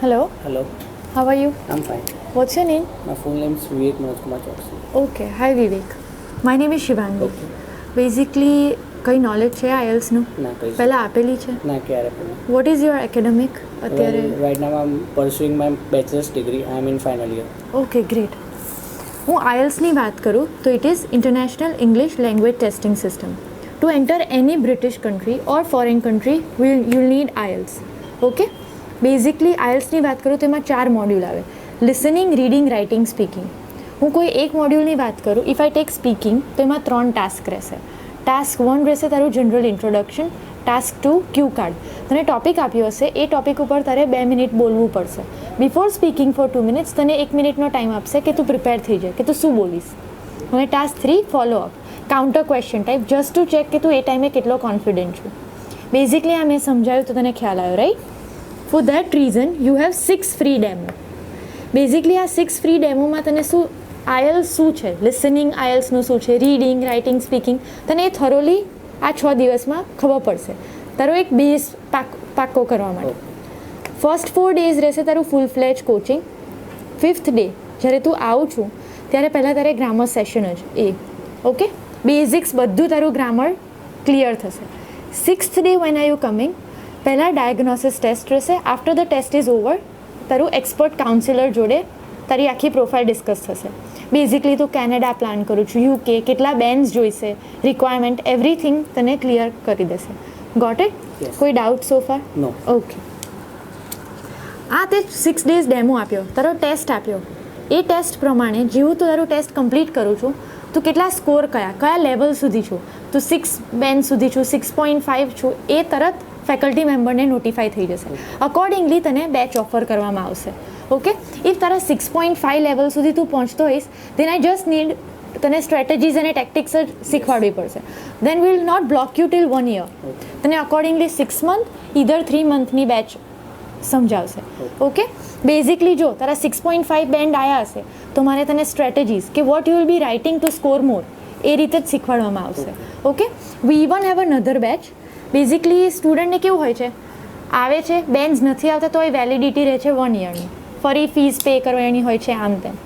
Hello, Hello, how are you? I'm fine. What's your name? My full name is Vivek Manoj Kumar Choksi. Okay, hi Vivek. My name is Shivangi. Okay. Basically, કઈ knowledge છે આઈએલ્સનું? ના કઈ પહેલાં આપેલી છે? ના ક્યારે પણ વોટ ઇઝ યોર એકેડેમિક અત્યારે? right now I'm pursuing my bachelor's degree. I'm in final year. Okay great. હું આઈએલ્સની વાત કરું તો it is international English language testing system. To enter any British country or foreign country you need IELTS. Okay, basically આઈએલ્સની વાત કરું તો એમાં 4 મોડ્યુલ આવે: લિસનિંગ, રીડિંગ, રાઇટિંગ, સ્પીકિંગ. હું કોઈ એક મોડ્યુલની વાત કરું, ઇફ આઈ ટેક સ્પીકિંગ, તો એમાં 3 ટાસ્ક રહેશે. ટાસ્ક 1 રહેશે તારું જનરલ ઇન્ટ્રોડક્શન. ટાસ્ક 2 ક્યુ કાર્ડ. તને ટોપિક આપ્યો હશે, એ ટોપિક ઉપર તારે 2 મિનિટ બોલવું પડશે. બિફોર સ્પીકિંગ ફોર 2 મિનિટ્સ તને 1 મિનિટનો ટાઈમ આપશે કે તું પ્રિપેર થઈ જાય કે તું શું બોલીશ. હવે task 3 follow up, counter question type, just to check કે તું એ ટાઈમે કેટલો કોન્ફિડન્ટ છું. બેઝિકલી આ મેં સમજાવ્યું તો તને ખ્યાલ આવ્યો, right? For that reason you have 6 free demo. Basically આ 6 ફ્રી ડેમોમાં તને શું આઈએલ્સ શું છે, લિસનિંગ આઈએલ્સનું શું છે, રીડિંગ, રાઇટિંગ, સ્પીકિંગ, તને એ થોરોલી આ 6 દિવસમાં ખબર પડશે, તારો એક બેઝ પાક્કો કરવા માટે. ફર્સ્ટ 4 ડેઝ રહેશે તારું ફૂલ ફ્લેજ કોચિંગ. 5th ડે જ્યારે તું આવું છું ત્યારે પહેલાં તારે ગ્રામર સેશન જ ઓકે, બેઝિક્સ બધું તારું ગ્રામર ક્લિયર થશે. 6th day when are you coming, પહેલાં ડાયગ્નોસિસ ટેસ્ટ રહેશે. After the test is over તારું એક્સપર્ટ કાઉન્સિલર જોડે તારી આખી પ્રોફાઇલ ડિસ્કસ થશે. બેઝિકલી તું કેનેડા પ્લાન કરું છું, યુકે, કેટલા બેન્સ જોઈશે, રિક્વાયરમેન્ટ, એવરીથિંગ તને ક્લિયર કરી દેશે. Got it? Yes. કોઈ doubt so far? No. Okay. આ તે 6 ડેઝ ડેમો આપ્યો, તારો ટેસ્ટ આપ્યો. એ ટેસ્ટ પ્રમાણે જેવું તું તારું ટેસ્ટ કમ્પ્લીટ કરું છું, તું કેટલા સ્કોર કયા લેવલ સુધી છું, તું 6 બેન્ડ સુધી છું, 6.5 છું, એ તરત ફેકલ્ટી મેમ્બરને નોટિફાઈ થઈ જશે. અકોર્ડિંગલી તને બેચ ઓફર કરવામાં આવશે. ઓકે, ઇફ તારા 6.5 લેવલ સુધી તું પહોંચતો હોઈશ, દેન આઈ જસ્ટ નીડ તને સ્ટ્રેટેજીસ અને ટેક્ટિક્સ જ શીખવાડવી પડશે. Then will not block you till 1 year. તને અકોર્ડિંગલી 6 મંથ ઇધર 3 મંથની બેચ સમજાવશે. ઓકે, બેઝિકલી જો તારા 6.5 બેન્ડ આવ્યા હશે તો મારે તને સ્ટ્રેટેજીસ કે what you will be writing to score more, એ રીતે જ શીખવાડવામાં આવશે. Okay, we even have another batch. Basically સ્ટુડન્ટને કેવું હોય છે, આવે છે, બેન્ડ્સ નથી આવતા તો એ વેલિડિટી રહે છે 1 યરની, ફરી ફીસ પે કરવાની હોય છે, આમ તેમ.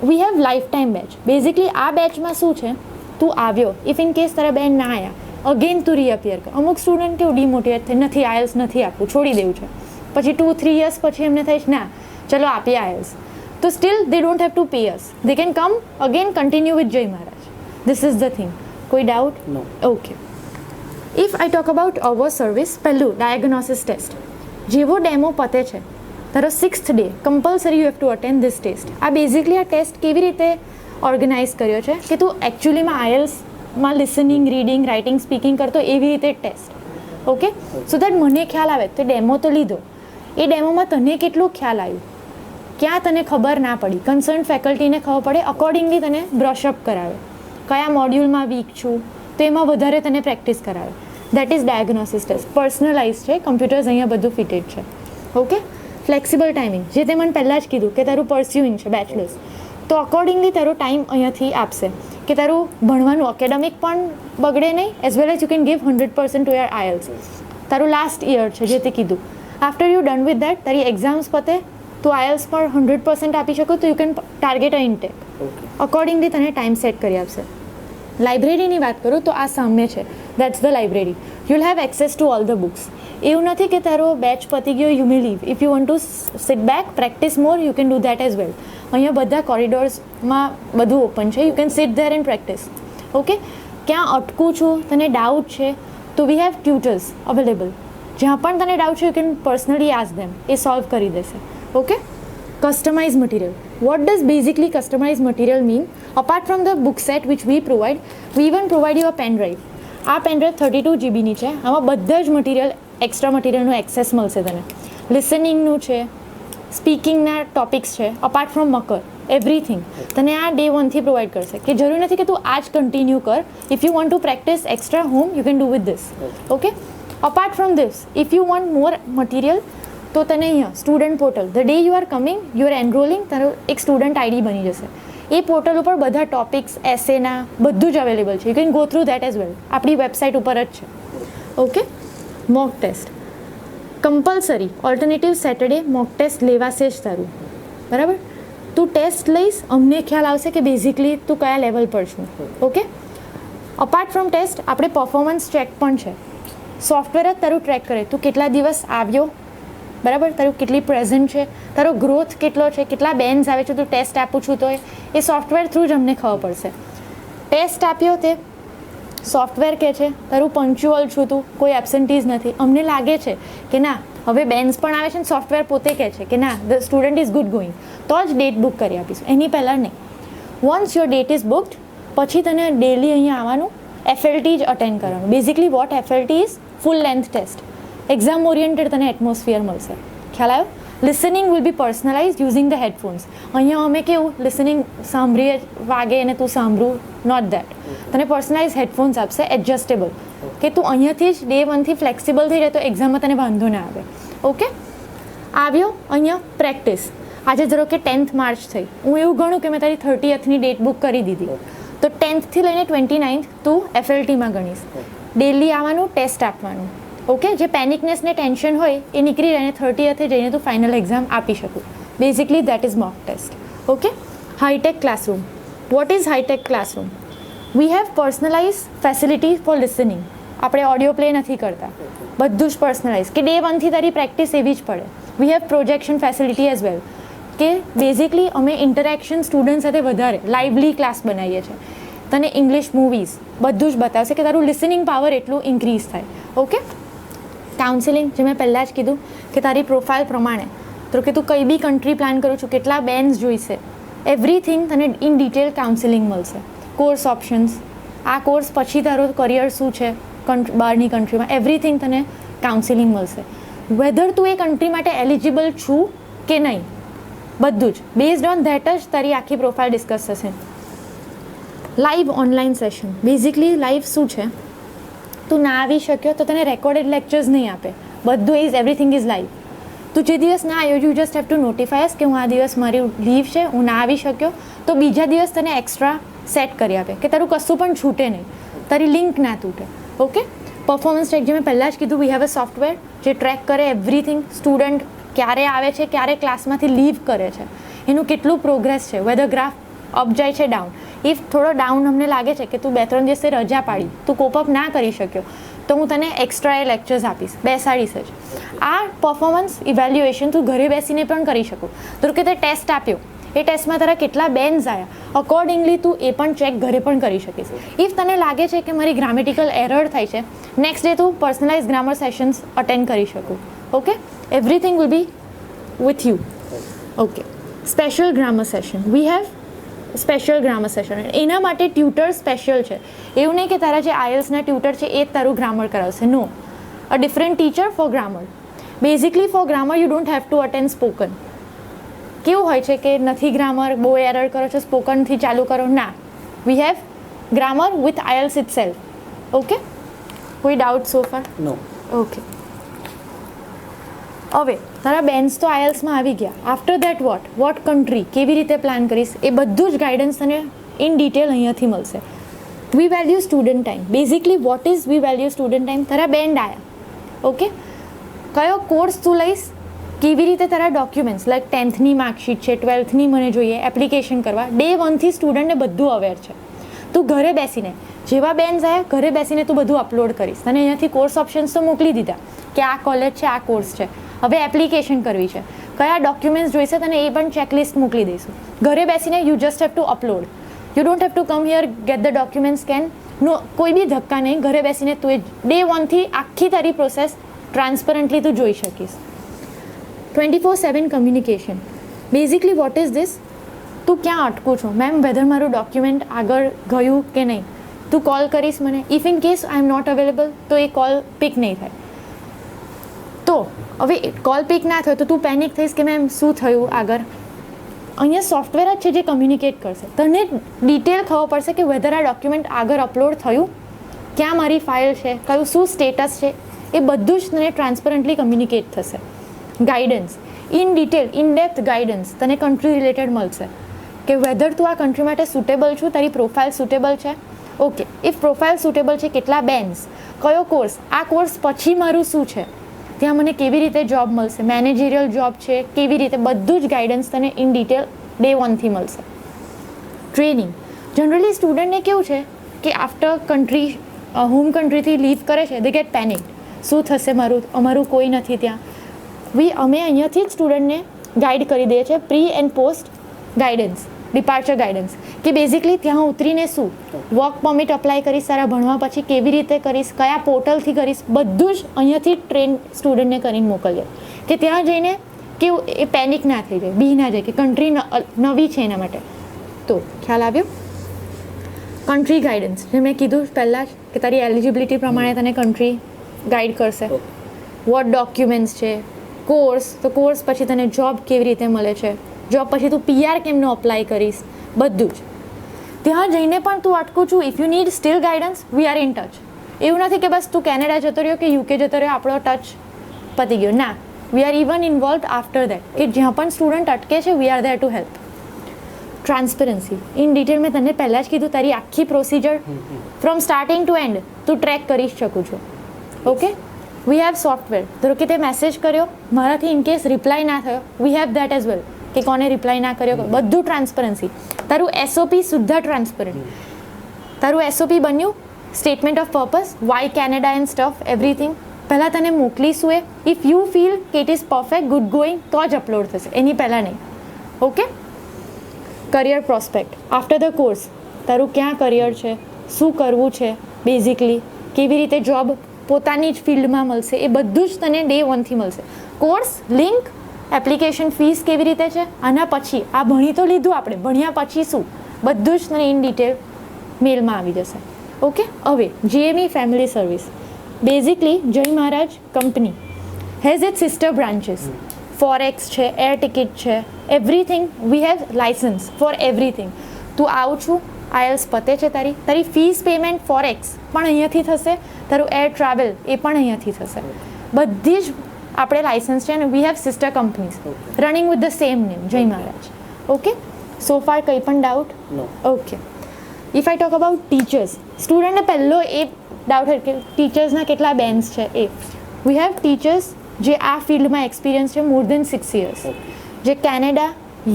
We have life time batch. Basically આ બેચમાં શું છે, તું આવ્યો, ઇફ ઇન કેસ તારા બેન્ડ ના આવ્યા, અગેન તું રીઅપિયર કર. અમુક સ્ટુડન્ટ કેવું ડિમોટિવેટ થાય, નથી આયલ્સ નથી આપવું, છોડી દેવું છે. પછી 2-3 યર્સ પછી એમને થાય ના ચલો આપીએ આયલ્સ, તો still they don't have to pay us, they can come again continue with Jay Maharaj. This is the thing. કોઈ doubt? No. Okay. If I talk about our service, પહેલું ડાયગ્નોસિસ ટેસ્ટ. જેવો ડેમો પતે છે તારો 6th day compulsory you have to attend this test. આ basically આ test કેવી રીતે ઓર્ગેનાઇઝ કર્યો છે કે તું એકચ્યુઅલીમાં આઈએલ્સમાં લિસનિંગ, રીડિંગ, રાઇટિંગ, સ્પીકિંગ કરતો એવી રીતે ટેસ્ટ. ઓકે, સો દેટ મને ખ્યાલ આવે તો ડેમો તો લીધો, એ ડેમોમાં તને કેટલું ખ્યાલ આવ્યું, ક્યાં તને ખબર ના પડી, કન્સર્ન ફેકલ્ટીને ખબર પડે, અકોર્ડિંગલી તને બ્રશઅપ કરાવે, કયા મોડ્યુલમાં વીક છું તો એમાં વધારે તને પ્રેક્ટિસ કરાવે. That is diagnosis test. Personalize છે, કમ્પ્યુટર્સ અહીંયા બધું ફિટેડ છે. ઓકે, ફ્લેક્સિબલ ટાઈમિંગ, જે તે મને પહેલાં જ કીધું કે તારું પરસ્યુઇંગ છે બેચલર્સ, તો અકોર્ડિંગલી તારો ટાઈમ અહીંયાથી આપશે કે તારું ભણવાનું એકેડેમિક પણ બગડે નહીં, as well as you can give 100% to your IELTS. તારું લાસ્ટ યર છે જે તે કીધું. After you done with that, તારી એક્ઝામ્સ પતે તો આઈએલ્સ પર 100% આપી શકો, તો you can target a intake. Accordingly તને ટાઈમ સેટ કરી આપશે. લાઇબ્રેરીની વાત કરું તો આ સામે છે, that's the library. You will have access to all the books. એવું નથી કે તારો બેચ પતી ગયો you may leave. If you want to sit back, practice more, you can do that as well. અહીંયા બધા કોરિડોર્સમાં બધું ઓપન છે, you can sit there and practice. Okay, ક્યાં અટકું છું, તને ડાઉટ છે તો વી હેવ ટ્યુટર્સ અવેલેબલ. જ્યાં પણ તને ડાઉટ છે you can personally ask them, એ સોલ્વ કરી દેશે. Okay, customise material. What does basically customise material mean? Apart from the book set which we provide, we even provide you a pen drive. આ pen drive 32 GBની છે. આમાં બધા જ material, extra મટીરિયલનું access મળશે તને. લિસનિંગનું છે, સ્પીકિંગના ટોપિક્સ છે, અપાર્ટ ફ્રોમ મકર, એવરીથિંગ તને આ ડે 1થી પ્રોવાઈડ કરશે. કે જરૂરી નથી કે તું આ જ કન્ટિન્યુ કર. If you want to practise extra home, you can do with this. Okay, apart from this, if you want more material, તો તને અહીંયા student portal, the day you are coming, you are enrolling, તારો એક student ID બની જશે. એ portal ઉપર બધા topics, એસેના બધું જ અવેલેબલ છે. You can go through that as well. આપણી વેબસાઇટ ઉપર જ છે. Okay, mock test. Compulsory alternative Saturday mock test લેવાશે જ તારું, બરાબર. તું ટેસ્ટ લઈશ, અમને ખ્યાલ આવશે કે બેઝિકલી તું કયા લેવલ પર છું. ઓકે, અપાર્ટ ફ્રોમ ટેસ્ટ આપણે પરફોર્મન્સ ચેક પણ છે. સોફ્ટવેર જ તારું ટ્રેક કરે તું કેટલા દિવસ આવ્યો, બરાબર, તારું કેટલી પ્રેઝન્ટ છે, તારો ગ્રોથ કેટલો છે, કેટલા બેન્સ આવે છે, તું ટેસ્ટ આપું છું તો એ સોફ્ટવેર થ્રુ જ અમને ખબર પડશે. ટેસ્ટ આપ્યો તે સોફ્ટવેર કહે છે તારું પંક્ચ્યુઅલ છું, તું કોઈ એબસેન્ટીઝ નથી, અમને લાગે છે કે ના હવે બેન્સ પણ આવે છે ને સોફ્ટવેર પોતે કહે છે કે ના the student is good going, તો જ ડેટ બુક કરી આપીશું, એની પહેલાં નહીં. Once your date is booked પછી તને ડેલી અહીંયા આવવાનું, એફએલટી જ અટેન્ડ કરવાનું. Basically what FLT is full length test, exam oriented તને એટમોસ્ફિયર મળશે. ખ્યાલ આવ્યો? Listening will be personalise using the headphones. અહીંયા અમે કેવું લિસનિંગ સાંભળીએ વાગે અને તું સાંભળું, નોટ દેટ. તને પર્સનલાઇઝ હેડફોન્સ આપશે એડજસ્ટેબલ, કે તું અહીંયાથી જ ડે 1થી ફ્લેક્સિબલ થઈ રહે તો એક્ઝામમાં તને વાંધો ના આવે. ઓકે, આવ્યો અહીંયા પ્રેક્ટિસ. આજે ધારો કે 10th માર્ચ થઈ, હું એવું ગણું કે મેં તારી 30thની ડેટ બુક કરી દીધી, તો 10thથી લઈને 29th તું એફએલટીમાં ગણીશ. ડેલી આવવાનું, ટેસ્ટ આપવાનું. ઓકે, જે પેનિકનેસ ને ટેન્શન હોય એ નીકળી રહે, 30th જઈને તું ફાઇનલ એક્ઝામ આપી શકું. Basically that is mock test. Okay, hitech classroom. What is hitech classroom? We have personalise facility for listening. આપણે ઓડિયો પ્લે નથી કરતા, બધું જ પર્સનલાઇઝ, કે ડે 1થી તારી પ્રેક્ટિસ એવી જ પડે. We have projection facility as well, કે બેઝિકલી અમે ઇન્ટરેક્શન સ્ટુડન્ટ સાથે વધારે લાઇવલી ક્લાસ બનાવીએ છીએ. તને ઇંગ્લિશ મૂવીઝ બધું જ બતાવશે કે તારું લિસનિંગ પાવર એટલું ઇન્ક્રીઝ થાય. ઓકે, કાઉન્સેલિંગ જે મેં પહેલાં જ કીધું કે તારી પ્રોફાઇલ પ્રમાણે, તો કે તું કઈ બી કન્ટ્રી પ્લાન કરું છું, કેટલા બેન્સ જોઈશે, એવરીથિંગ તને ઇન ડિટેલ કાઉન્સેલિંગ મળશે. કોર્સ ઓપ્શન્સ, આ કોર્સ પછી તારો કરિયર શું છે બહારની કન્ટ્રીમાં, એવરીથિંગ તને કાઉન્સેલિંગ મળશે. વેધર તું એ કન્ટ્રી માટે એલિજિબલ છું કે નહીં, બધું જ બેઝડ ઓન ધેટ જ તારી આખી પ્રોફાઇલ ડિસ્કસ થશે. Live online session. Basically live શું છે, તું ના આવી શક્યો તો તને રેકોર્ડેડ લેક્ચર્સ નહીં આપે, બધું ઇઝ એવરીથિંગ ઇઝ લાઈવ. તું જે દિવસ ના આવ્યો, યુ જસ્ટ હેવ ટુ નોટિફાયસ કે હું આ દિવસ મારી લીવ છે, હું ના આવી શક્યો, તો બીજા દિવસ તને એક્સ્ટ્રા સેટ કરી આપે કે તારું કશું પણ છૂટે નહીં, તારી લિંક ના તૂટે. ઓકે, પરફોર્મન્સ ચેક જે મેં પહેલાં જ કીધું, વી હેવ અ સોફ્ટવેર જે ટ્રેક કરે એવરીથિંગ, સ્ટુડન્ટ ક્યારે આવે છે, ક્યારે ક્લાસમાંથી લીવ કરે છે, એનું કેટલું પ્રોગ્રેસ છે, વેધર ગ્રાફ અપ જાય છે ડાઉન. ઇફ થોડો ડાઉન અમને લાગે છે કે તું 2-3 દિવસે રજા પાડી, તું કોપઅપ ના કરી શક્યો, તો હું તને એક્સ્ટ્રા એ લેક્ચર્સ આપીશ, બેસાડીશ જ. આ પરફોર્મન્સ ઇવેલ્યુએશન તું ઘરે બેસીને પણ કરી શકું. તો કે તે ટેસ્ટ આપ્યો, એ ટેસ્ટમાં તારા કેટલા બેન્સ આવ્યા, અકોર્ડિંગલી તું એ પણ ચેક ઘરે પણ કરી શકીશ. ઇફ તને લાગે છે કે મારી ગ્રામેટિકલ એરર થાય છે, નેક્સ્ટ ડે તું પર્સનલાઇઝ ગ્રામર સેશન્સ અટેન્ડ કરી શકું. Okay, everything will be with you. Okay, special grammar session. We have special grammar session. એના માટે ટ્યુટર સ્પેશિયલ છે, એવું નહીં કે તારા જે આઈએલ્સના ટ્યુટર છે એ જ તારું ગ્રામર કરાવશે. No, a different teacher for grammar. Basically for grammar you don't have to attend spoken. કેવું હોય છે કે નથી ગ્રામર, બહુ એરર કરો છો, સ્પોકનથી ચાલુ કરો, ના. We have grammar with IELTS itself. Okay, કોઈ doubt so far? No. Okay, હવે તારા બેન્સ તો આઈએલ્સમાં આવી ગયા. આફ્ટર દેટ વોટ કન્ટ્રી, કેવી રીતે પ્લાન કરીશ, એ બધું જ ગાઈડન્સ તને ઇન ડિટેલ અહીંયાથી મળશે. We value student time. Basically what is we value student time? તારા બેન્ડ આવ્યા, ઓકે, કયો કોર્સ તું લઈશ, કેવી રીતે તારા ડોક્યુમેન્ટ્સ લાઈક 10thની માર્કશીટ છે, 12thની મને જોઈએ એપ્લિકેશન કરવા, ડે 1થી સ્ટુડન્ટને બધું અવેર છે. તું ઘરે બેસીને જેવા બેન્સ આવ્યા, ઘરે બેસીને તું બધું અપલોડ કરીશ. તને અહીંયાથી કોર્સ ઓપ્શન્સ તો મોકલી દીધા કે આ કોલેજ છે, આ કોર્સ છે, હવે એપ્લિકેશન કરવી છે, કયા ડોક્યુમેન્ટ્સ જોઈશે તને એ પણ ચેકલિસ્ટ મોકલી દઈશું. ઘરે બેસીને you just have to upload, you don't have to come here get the document scan. No, કોઈ બી ધક્કા નહીં. ઘરે બેસીને તું એ ડે 1થી આખી તારી પ્રોસેસ ટ્રાન્સપરન્ટલી તું જોઈ શકીશ. 24/7 communication. Basically what is this? તું ક્યાં અટકું છું મેમ, વેધર મારું ડોક્યુમેન્ટ આગળ ગયું કે નહીં, તું કોલ કરીશ મને. If in case I am not available તો એ કોલ પિક નહીં થાય. તો હવે કોલ પિક ના થયો તો તું પેનિક થઈશ કે મેમ શું થયું આગળ. અહીંયા સોફ્ટવેર જ છે જે કમ્યુનિકેટ કરશે. તને ડિટેલ ખબર પડશે કે વેધર આ ડોક્યુમેન્ટ આગળ અપલોડ થયું, ક્યાં મારી ફાઇલ છે, કયું શું સ્ટેટસ છે, એ બધું જ તને ટ્રાન્સપરન્ટલી કમ્યુનિકેટ થશે. Guidance in detail, in depth guidance તને કન્ટ્રી રિલેટેડ મળશે કે વેધર તું આ કન્ટ્રી માટે સુટેબલ છું, તારી પ્રોફાઇલ સુટેબલ છે. ઓકે, ઇફ પ્રોફાઇલ સુટેબલ છે, કેટલા બેન્સ, કયો કોર્સ, આ કોર્સ પછી મારું શું છે, ત્યાં મને કેવી રીતે જોબ મળશે, મેનેજરિયલ જોબ છે કેવી રીતે, બધું જ ગાઈડન્સ તને ઇન ડિટેલ ડે 1થી મળશે. ટ્રેનિંગ જનરલી સ્ટુડન્ટને કેવું છે કે આફ્ટર કન્ટ્રી હોમ કન્ટ્રીથી લીવ કરે છે, દે ગેટ પેનિક, શું થશે અમારું કોઈ નથી ત્યાં. અમે અહીંયાથી જ સ્ટુડન્ટને ગાઈડ કરી દઈએ છીએ pre and post guidance, departure guidance, કે બેઝિકલી ત્યાં ઉતરીને શું વર્ક પરમિટ અપ્લાય કરીશ, તારા ભણવા પછી કેવી રીતે કરીશ, કયા પોર્ટલથી કરીશ, બધું જ અહીંયાથી ટ્રેન સ્ટુડન્ટને કરીને મોકલીએ કે ત્યાં જઈને કેવું એ પેનિક ના થઈ જાય, બી ના જાય કે કન્ટ્રી નવી છે એના માટે. તો ખ્યાલ આવ્યો. કન્ટ્રી ગાઈડન્સ જે મેં કીધું પહેલાં જ કે તારી એલિજિબિલિટી પ્રમાણે તને કન્ટ્રી ગાઈડ કરશે. વોટ ડોક્યુમેન્ટ્સ છે, કોર્સ, તો કોર્સ પછી તને જોબ કેવી રીતે મળે છે, જોબ પછી તું PR કેમનો અપ્લાય કરીશ, બધું જ. ત્યાં જઈને પણ તું અટકું છું, if you need steel guidance we are in touch. એવું નથી કે બસ તું કેનેડા જતો રહ્યો કે UK જતો રહ્યો, આપણો ટચ પતી ગયો, ના, we are even involve after that, કે જ્યાં પણ સ્ટુડન્ટ અટકે છે we are there to help. Transparency in detail મેં તને પહેલાં જ કીધું, તારી આખી procedure from starting to end તું ટ્રેક કરી શકું છું. ઓકે, વી હેવ સોફ્ટવેર, ધારો કે તે મેસેજ કર્યો, મારાથી ઇનકેસ રિપ્લાય ના થયો, we have that as well, કે કોને રિપ્લાય ના કર્યો, બધું ટ્રાન્સપરન્સી. તારું SOP સુદ્ધા ટ્રાન્સપરન્ટ, તારું SOP બન્યું, statement of purpose, why Canada and stuff, everything પહેલાં તને મોકલીશું એ. ઇફ યુ ફીલ કે it is perfect good going તો જ અપલોડ થશે, એની પહેલાં નહીં. Okay. Career prospect after the course, તારું ક્યાં કરિયર છે, શું કરવું છે, બેઝિકલી કેવી રીતે જોબ પોતાની જ ફિલ્ડમાં મળશે, એ બધું જ તને ડે 1થી મળશે. કોર્સ લિંક, એપ્લિકેશન ફીસ કેવી રીતે છે, આના પછી આ ભણી તો લીધું આપણે, ભણ્યા પછી શું, બધું જ તને ઇન ડિટેલ મેલમાં આવી જશે. ઓકે. હવે GME family service, basically Jay Maharaj company has it sister branches, forex છે, એર ટિકિટ છે, everything we have licence for everything. તું આવું છું, IELTS પતે છે તારી ફીસ પેમેન્ટ ફોરેક્સ પણ અહીંયાથી થશે, તારું એર ટ્રાવેલ એ પણ અહીંયાથી થશે, બધી જ આપણે લાઇસન્સ છે અને we have sister companies running with the same name, જય મહારાજ. ઓકે. સો ફાર કંઈ પણ doubt? Okay. If I talk about teachers, સ્ટુડન્ટને પહેલો એ ડાઉટ હોય કે ટીચર્સના કેટલા બેન્ચ છે. એ વી હેવ ટીચર્સ જે આ ફિલ્ડમાં એક્સપિરિયન્સ છે મોર દેન 6 years, જે કેનેડા,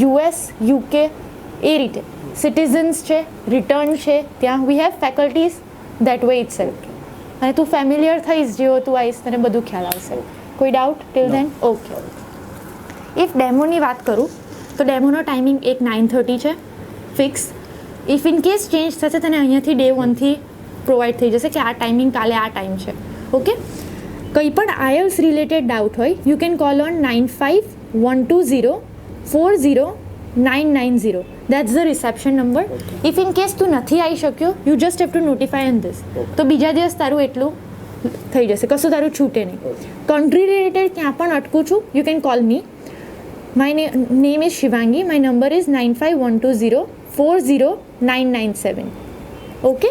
US, UK એ રીતે સિટીઝન્સ છે, રિટર્ન છે, ત્યાં we have faculties that way it self. અને તું ફેમિલિયર થઈશ, જેવો તું આવીશ તને બધું ખ્યાલ આવશે. કોઈ doubt till then? Okay. If ડેમોની વાત કરું તો ડેમોનો ટાઈમિંગ એક 9:30 છે fix. If in case change થશે તને અહીંયાથી ડે 1થી પ્રોવાઈડ થઈ જશે કે આ ટાઈમિંગ કાલે આ ટાઈમ છે. ઓકે. કંઈ પણ IELTS રિલેટેડ ડાઉટ હોય you can call on 95-120-40990. That's the reception number. If in case તું નથી આવી શક્યો you just have to notify on this, તો બીજા દિવસ તારું એટલું થઈ જશે, કશું તારું છૂટે નહીં. કન્ટ્રી રિલેટેડ ક્યાં પણ અટકું છું you can call me. My name is Shivangi, my number is 95-120-40997. Okay.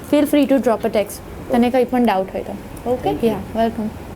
Feel free two drop a text તને કંઈ પણ ડાઉટ હોય તો. ઓકે. યા, વેલકમ.